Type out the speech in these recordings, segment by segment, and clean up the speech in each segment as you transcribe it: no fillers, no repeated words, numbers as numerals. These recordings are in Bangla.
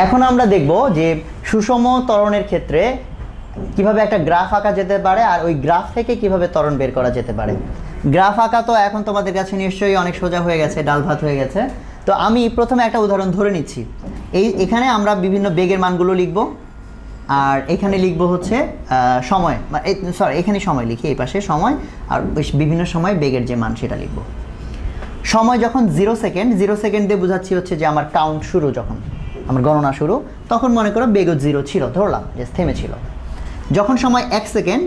এখন আমরা দেখব যে সুষম ত্বরণের ক্ষেত্রে কিভাবে একটা গ্রাফ আঁকা যেতে পারে আর ওই গ্রাফ থেকে কিভাবে ত্বরণ বের করা যেতে পারে। গ্রাফ আঁকা তো এখন তোমাদের কাছে নিশ্চয়ই অনেক সোজা হয়ে গেছে, ডাল ভাত হয়ে গেছে। তো আমি প্রথমে একটা উদাহরণ ধরে নিচ্ছি। এখানে আমরা বিভিন্ন বেগের মানগুলো লিখব, আর এখানে লিখব হচ্ছে সময়, সরি এখানে সময় লিখি, এই পাশে সময়, আর বিভিন্ন সময় বেগের যে মান সেটা লিখব। সময় যখন 0 সেকেন্ড, 0 সেকেন্ড দিয়ে বোঝাচ্ছি হচ্ছে যে আমার কাউন্ট শুরু, যখন আমার গণনা শুরু, তখন মনে করো বেগও 0 ছিল, ধরলাম যে থেমেছিল। যখন সময় 1 সেকেন্ড,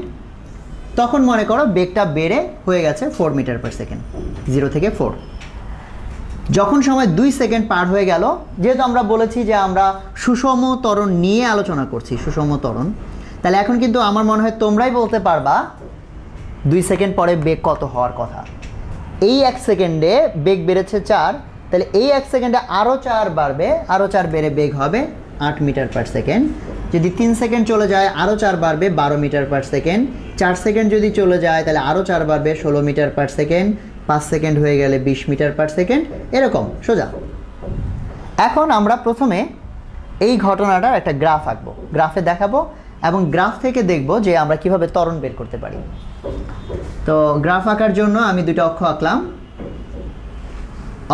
তখন মনে করো বেগটা বেড়ে হয়ে গেছে 4 মিটার পার সেকেন্ড, 0 থেকে 4। যখন সময় 2 সেকেন্ড পার হয়ে গেল, যেহেতু আমরা বলেছি যে আমরা সুষম ত্বরণ নিয়ে আলোচনা করছি, সুষম ত্বরণ, তাহলে এখন কিন্তু আমার মনে হয় তোমরাই বলতে পারবা 2 সেকেন্ড পরে বেগ কত হওয়ার কথা। এই 1 সেকেন্ডে বেগ বেড়েছে 4, তাহলে এই 1 সেকেন্ডে আরও 4 বাড়বে, আরও 4 বেড়ে বেগ হবে 8 মিটার পার সেকেন্ড। যদি 3 সেকেন্ড চলে যায় আরও 4 বাড়বে 12 মিটার পার সেকেন্ড। 4 সেকেন্ড যদি চলে যায় তাহলে আরও 4 বাড়বে 16 মিটার পার সেকেন্ড। 5 সেকেন্ড হয়ে গেলে 20 মিটার পার সেকেন্ড, এরকম সোজা। এখন আমরা প্রথমে এই ঘটনাটার একটা গ্রাফ আঁকবো, গ্রাফে দেখাবো, এবং গ্রাফ থেকে দেখব যে আমরা কিভাবে ত্বরণ বের করতে পারি। তো গ্রাফ আঁকার জন্য আমি দুটো অক্ষ আঁকলাম।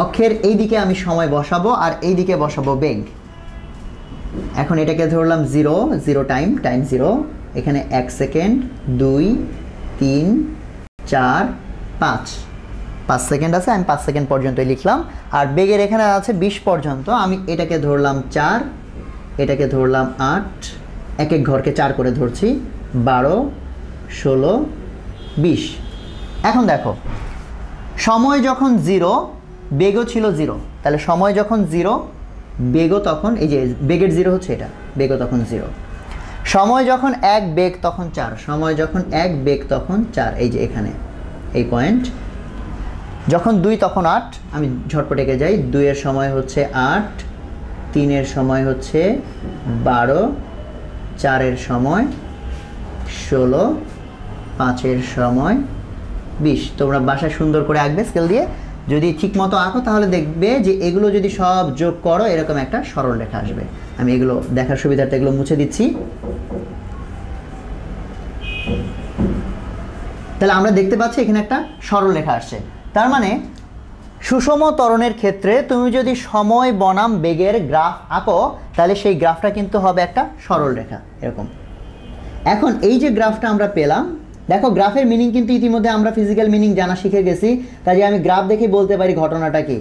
অক্ষের এই দিকে আমি সময় বসাবো আর এই দিকে বসাবো বেগ। এখন এটাকে ধরলাম 0, 0 টাইম 0, এখানে 1 সেকেন্ড, 2, 3, 4, 5 সেকেন্ড আছে, আমি 5 সেকেন্ড পর্যন্তই লিখলাম। আর বেগের এখানে আছে 20 পর্যন্ত, আমি এটাকে ধরলাম 4, এটাকে ধরলাম 8, এক এক ঘরকে 4 করে ধরছি, 12, 16, 20। এখন দেখো সময় যখন 0, বেগও ছিল 0, তাহলে সময় যখন 0, বেগও তখন, এই যে বেগের 0 হচ্ছে এটা, বেগও তখন 0। সময় যখন 1, বেগ তখন 4, সময় যখন 1, বেগ তখন 4, এই যে এখানে এই পয়েন্ট। যখন 2 তখন 8, আমি ঝটপট এঁকে যাই, 2 এর সময় হচ্ছে 8, 3 এর সময় হচ্ছে 12, 4 এর সময় 16, 5 এর সময় 20। তোমরা বাসায় সুন্দর করে আঁকবে স্কেল দিয়ে, যদি ঠিক মতো আঁকো তাহলে দেখবে যে এগুলো যদি সব যোগ করো এরকম একটা সরল রেখা আসবে। আমি এগুলো দেখার সুবিধার্থে এগুলো মুছে দিচ্ছি। তাহলে আমরা দেখতে পাচ্ছি এখানে একটা সরল রেখা আসছে। তার মানে সুষম ত্বরণের ক্ষেত্রে তুমি যদি সময় বনাম বেগের গ্রাফ আঁকো তাহলে সেই গ্রাফটা কিন্তু হবে একটা সরল রেখা এরকম। এখন এই যে গ্রাফটা আমরা পেলাম, দেখো গ্রাফের মিনিং কিন্তু ইতিমধ্যে আমরা ফিজিক্যাল মিনিং জানা শিখে গেছি, কাজে আমি গ্রাফ দেখে বলতে পারি ঘটনাটা কি।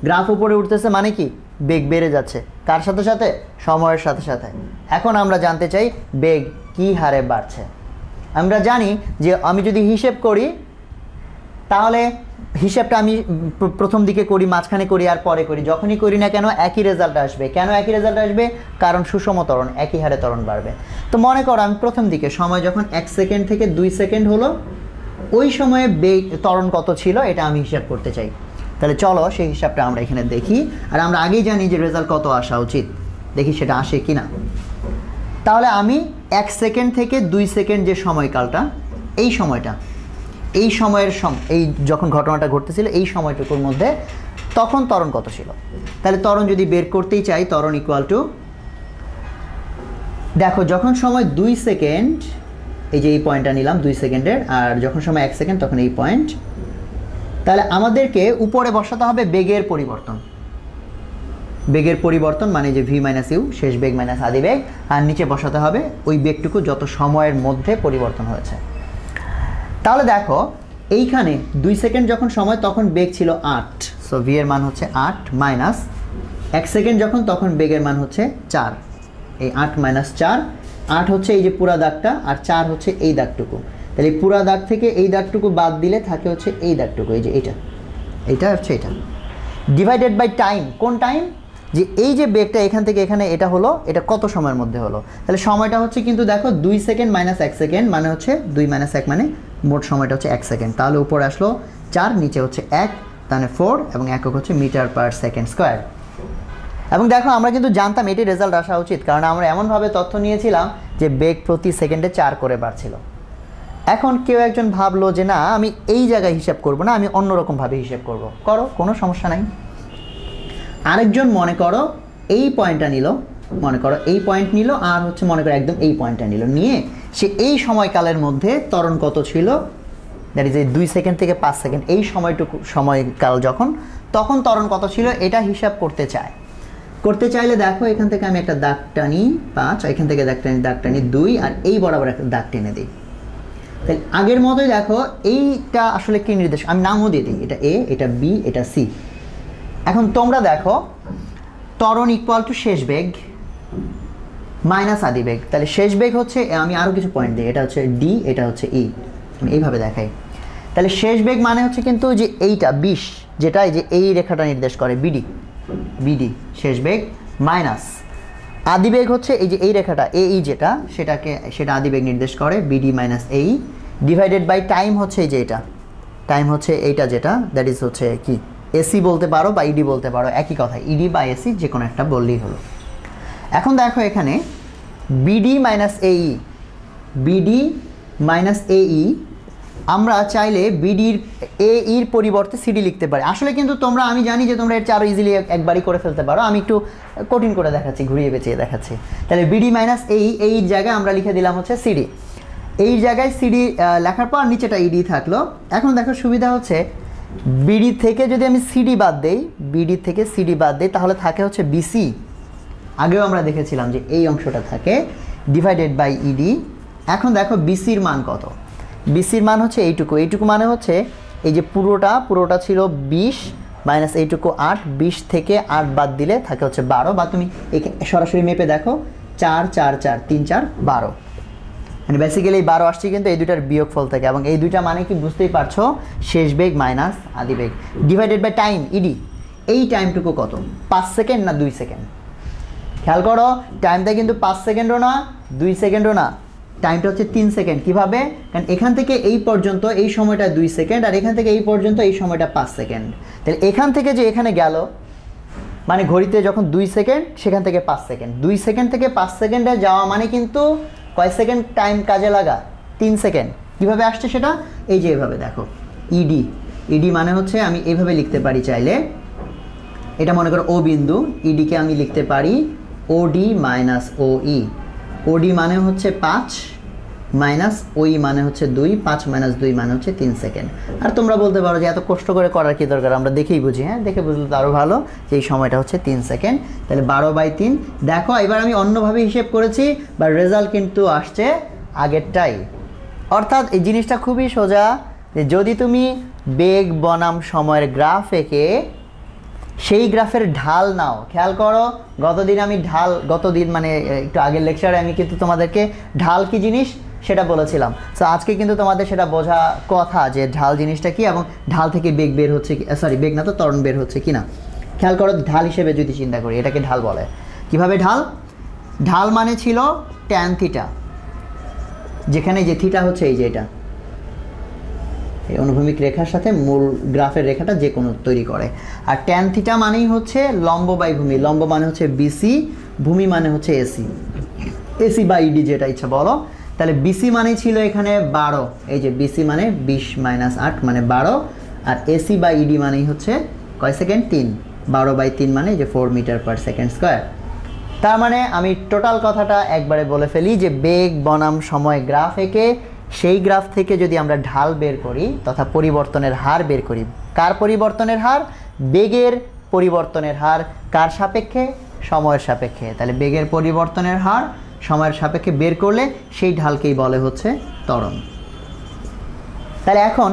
গ্রাফ উপরে উঠতেছে মানে কি, বেগ বেড়ে যাচ্ছে, কার সাথে সাথে, সময়ের সাথে সাথে। এখন আমরা জানতে চাই বেগ কি হারে বাড়ছে। আমরা জানি যে আমি যদি হিসেব করি তাহলে হিসেবটা আমি প্রথম দিকে করি, মাঝখানে করি আর পরে করি, যখনই করি না কেন একই রেজাল্ট আসবে। কেন একই রেজাল্ট আসবে? কারণ সুষম ত্বরণ, একই হারে ত্বরণ বাড়বে। তো মনে করো আমি প্রথম দিকে সময় যখন 1 সেকেন্ড থেকে 2 সেকেন্ড হলো, ওই সময়ে বেগ ত্বরণ কত ছিল এটা আমি হিসাব করতে চাই। তাহলে চলো সেই হিসাবটা আমরা এখানে দেখি। আর আমরা আগেই জানি যে রেজাল্ট কত আসা উচিত, দেখি সেটা আসে কি না। তাহলে আমি 1 সেকেন্ড থেকে 2 সেকেন্ড যে সময়কালটা, এই সময়টা, এই সময়ের এই যখন ঘটনাটা ঘটতেছিল এই সময়টুকুর মধ্যে তখন ত্বরণ কত ছিল। তাহলে ত্বরণ যদি বের করতেই চাই, ত্বরণ ইকুয়াল টু, দেখো যখন সময় 2 সেকেন্ড, এই যে এই পয়েন্টটা নিলাম 2 সেকেন্ডের, আর যখন সময় 1 সেকেন্ড তখন এই পয়েন্ট, তাহলে আমাদেরকে উপরে বসাতে হবে বেগের পরিবর্তন। বেগের পরিবর্তন মানে যে ভি মাইনাস ইউ, শেষ বেগ মাইনাস আদি বেগ, আর নিচে বসাতে হবে ওই বেগটুকু যত সময়ের মধ্যে পরিবর্তন হয়েছে। তাহলে দেখো এইখানে 2 সেকেন্ড যখন সময় তখন বেগ ছিল 8, সো ভি এর মান হচ্ছে 8 মাইনাস 1 সেকেন্ড যখন তখন বেগের মান হচ্ছে 4, এই 8 মাইনাস 4, 8 হচ্ছে এই যে পুরা দাগটা আর 4 হচ্ছে এই দাগটুকু। তাহলে পুরা দাগ থেকে এই দাগটুকু বাদ দিলে থাকে হচ্ছে এই দাগটুকু, এই যে এইটা হচ্ছে এটা, ডিভাইডেড বাই টাইম। কোন টাইম? যে এই যে বেগটা এখান থেকে এখানে এটা হলো, এটা কত সময়ের মধ্যে হলো। তাহলে সময়টা হচ্ছে কিন্তু দেখো 2 সেকেন্ড মাইনাস 1 সেকেন্ড মানে হচ্ছে 2 মাইনাস 1 মানে মোট সময়টা হচ্ছে 1 সেকেন্ড। তাহলে উপরে আসলো 4, নিচে হচ্ছে 1, তাহলে 4, এবং একক হচ্ছে মিটার পার সেকেন্ড স্কোয়ার। এবং দেখো আমরা কিন্তু জানতাম এটি রেজাল্ট আসা উচিত, কারণ আমরা এমনভাবে তথ্য নিয়েছিলাম যে বেগ প্রতি সেকেন্ডে 4 করে বাড়ছিল। এখন কেউ একজন ভাবলো যে না আমি এই জায়গায় হিসাব করব না, আমি অন্যরকমভাবে হিসাব করব। করো, কোনো সমস্যা নাই। আরেকজন মনে করো এই পয়েন্টটা নিল, মনে করো এই পয়েন্ট নিল, আর হচ্ছে মনে করো একদম এই পয়েন্টটা নিল, নিয়ে সে এই সময়কালের মধ্যে ত্বরণ কত ছিল, দ্যাট ইজ এই 2 সেকেন্ড থেকে 5 সেকেন্ড, এই সময়টুকু সময়কাল যখন, তখন ত্বরণ কত ছিল এটা হিসাব করতে চাইলে দেখো এখান থেকে আমি একটা দাগ টানি 5, এখান থেকে দাগ টানি 2, আর এই বরাবর একটা দাগ টেনে দিই। তাহলে আগের মতোই দেখো এইটা আসলে কি নির্দেশ, আমি নামও দিয়ে দিই, এটা এ, এটা বি, এটা সি। এখন তোমরা দেখো ত্বরণ ইকুয়াল টু শেষ বেগ মাইনাস আদি বেগ। তাহলে শেষ বেগ হচ্ছে, আমি আরও কিছু পয়েন্ট দিই, এটা হচ্ছে ডি, এটা হচ্ছে ই, আমি এইভাবে দেখাই। তাহলে শেষ বেগ মানে হচ্ছে কিন্তু যে এইটা 20, যেটা এই যে এই রেখাটা নির্দেশ করে বিডি শেষ বেগ, মাইনাস আদি বেগ হচ্ছে এই যে এই রেখাটা এই যেটা, সেটা আদি বেগ নির্দেশ করে, বিডি মাইনাস এই, ডিভাইডেড বাই টাইম হচ্ছে এই যে এটা, টাইম হচ্ছে এইটা যেটা, দ্যাট ইজ হচ্ছে কি এসি বলতে পারো বা ইডি বলতে পারো, একই কথা, ইডি বা এসি যে কোনো একটা বললেই হলো। এখন দেখো এখানে বিডি মাইনাস এই, আমরা চাইলে বিডির এর পরিবর্তে সিডি লিখতে পারি। আসলে কিন্তু তোমরা, আমি জানি যে তোমরা এর চেয়ে আরও ইজিলি একবারই করে ফেলতে পারো, আমি একটু কঠিন করে দেখাচ্ছি, ঘুরিয়ে পেঁচিয়ে দেখাচ্ছি। তাহলে বিডি মাইনাস এই জায়গায় আমরা লিখে দিলাম হচ্ছে সিডি, এই জায়গায় সিডি লেখার পর নিচেটা ইডি থাকলো। এখন দেখো সুবিধা হচ্ছে বিডি থেকে যদি আমি সিডি বাদ দেই, তাহলে থাকে হচ্ছে বিসি, আগেও আমরা দেখেছিলাম যে এই অংশটা থাকে, ডিভাইডেড বাই ইডি। এখন দেখো বিসির মান কত, বিসির মান হচ্ছে এইটুকু মানে হচ্ছে এই যে পুরোটা ছিল 20 মাইনাস এইটুকু 8, 20 থেকে 8 বাদ দিলে থাকে হচ্ছে 12, বা তুমি সরাসরি মেপে দেখো 4 4 4 3 4 12, মানে বেসিক্যালি 12 আসছে কিন্তু এই দুইটার বিয়োগফল থেকে, এবং এই দুইটা মানে কি বুঝতেই পারছো, শেষ বেগ মাইনাস আদি বেগ, ডিভাইডেড বাই টাইম ইডি, এই টাইমটুকু কত, 5 সেকেন্ড না 2 সেকেন্ড। খেয়াল করো টাইমটা কিন্তু 5 সেকেন্ডও না 2 সেকেন্ডও না, টাইমটা হচ্ছে 3 সেকেন্ড। কীভাবে? কারণ এখান থেকে এই পর্যন্ত এই সময়টা 2 সেকেন্ড, আর এখান থেকে এই পর্যন্ত এই সময়টা 5 সেকেন্ড। তাহলে এখান থেকে যে এখানে গেল, মানে ঘড়িতে যখন 2 সেকেন্ড, সেখান থেকে 5 সেকেন্ড, 2 সেকেন্ড থেকে 5 সেকেন্ডে যাওয়া মানে কিন্তু কয় সেকেন্ড টাইম কাজে লাগা, 3 সেকেন্ড। কীভাবে আসছে সেটা, এই যে এভাবে দেখো, ইডি মানে হচ্ছে, আমি এইভাবে লিখতে পারি চাইলে, এটা মনে করো ও বিন্দু, ইডিকে আমি লিখতে পারি ওডি মাইনাস ওই, ওডি মানে হচ্ছে 5 মাইনাস ওই মানে হচ্ছে 2, 5 মাইনাস 2 মানে হচ্ছে 3 সেকেন্ড। আর তোমরা বলতে পারো যে এত কষ্ট করে করার কি দরকার, আমরা দেখেই বুঝি, হ্যাঁ দেখে বুঝলে তো আরও ভালো, যে এই সময়টা হচ্ছে 3 সেকেন্ড। তাহলে 12/3। দেখো এবার আমি অন্যভাবে হিসেব করেছি, বা রেজাল্ট কিন্তু আসছে আগেরটাই। অর্থাৎ এই জিনিসটা খুবই সোজা, যে যদি তুমি বেগ বনাম সময়ের গ্রাফ এঁকে সেই গ্রাফের ঢাল নাও, খেয়াল করো গতদিন মানে একটু আগের লেকচারে আমি কিন্তু তোমাদেরকে ঢাল কি জিনিস সেটা বলেছিলাম। সো আজকে কিন্তু তোমাদের সেটা বোঝা কথা যে ঢাল জিনিসটা কি, এবং ঢাল থেকে বেগ বের হচ্ছে কি, সরি বেগ না তো ত্বরণ বের হচ্ছে কি না। খেয়াল করো ঢাল হিসেবে যদি চিন্তা করি, এটাকে ঢাল বলে। কিভাবে ঢাল মানে ছিল ট্যান থিটা, যেখানে যে থিটা হচ্ছে এই যে এটা, এই অনুভূমিক রেখার সাথে মূল গ্রাফের রেখাটা যে কোনো তৈরি করে। আর ট্যান থিটা মানেই হচ্ছে লম্ব বাই ভূমি, লম্ব মানে হচ্ছে বিসি, ভূমি মানে হচ্ছে এসি বা ইডি, যেটা ইচ্ছা বলো। তাহলে বিসি মানে ছিল এখানে 12, এই যে বিসি মানে 20 মাইনাস 8 মানে 12, আর এসি বা ইডি মানেই হচ্ছে কয় সেকেন্ড, 3, 12/3 মানে যে 4 মিটার পার সেকেন্ড স্কোয়ার। তার মানে আমি টোটাল কথাটা একবারে বলে ফেলি, যে বেগ বনাম সময় গ্রাফ এঁকে সেই গ্রাফ থেকে যদি আমরা ঢাল বের করি তথা পরিবর্তনের হার বের করি, কার পরিবর্তনের হার, বেগের পরিবর্তনের হার, কার সাপেক্ষে, সময়ের সাপেক্ষে। তাহলে বেগের পরিবর্তনের হার সময়ের সাপেক্ষে বের করলে সেই ঢালকেই বলে হচ্ছে ত্বরণ। তাহলে এখন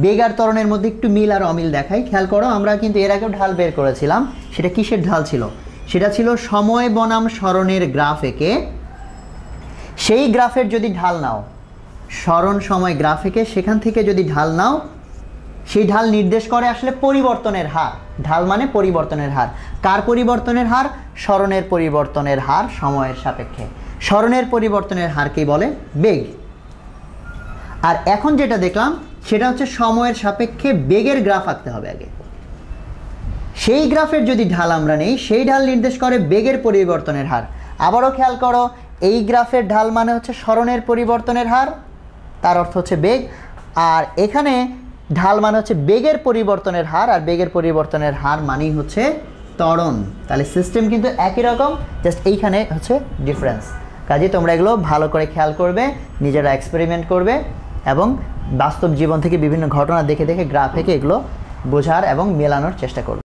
বেগ আর ত্বরণের মধ্যে একটু মিল আর অমিল দেখাই। খেয়াল করো আমরা কিন্তু এর আগেও ঢাল বের করেছিলাম, সেটা কিসের ঢাল ছিল, সেটা ছিল সময় বনাম সরণের গ্রাফ এঁকে সেই গ্রাফের যদি ঢাল নাও, সরণ সময় গ্রাফ এঁকে সেখান থেকে যদি ঢাল নাও, সেই ঢাল নির্দেশ করে আসলে পরিবর্তনের হার। ঢাল মানে পরিবর্তনের হার, কার পরিবর্তনের হার, সরণের পরিবর্তনের হার সময়ের সাপেক্ষে। সরণের পরিবর্তনের হারকেই বলে বেগ। আর এখন যেটা দেখলাম সেটা হচ্ছে সময়ের সাপেক্ষে বেগের গ্রাফ আঁকতে হবে আগে। সেই গ্রাফের যদি ঢাল আমরা নেই, সেই ঢাল নির্দেশ করে বেগের পরিবর্তনের হার। আবারও খেয়াল করো, এই গ্রাফের ঢাল মানে হচ্ছে সরণের পরিবর্তনের হার, তার অর্থ হচ্ছে বেগ। আর এখানে ঢাল মানে হচ্ছে বেগের পরিবর্তনের হার, আর বেগের পরিবর্তনের হার মানেই হচ্ছে ত্বরণ, তাহলে সিস্টেম কিন্তু একই রকম, জাস্ট এইখানে হচ্ছে ডিফারেন্স। কাজে তোমরা এগুলো ভালো করে খেয়াল করবে, নিজেরা এক্সপেরিমেন্ট করবে এবং বাস্তব জীবন থেকে বিভিন্ন ঘটনা দেখে দেখে গ্রাফ এঁকে এগুলো বোঝার এবং মেলানোর চেষ্টা করবে।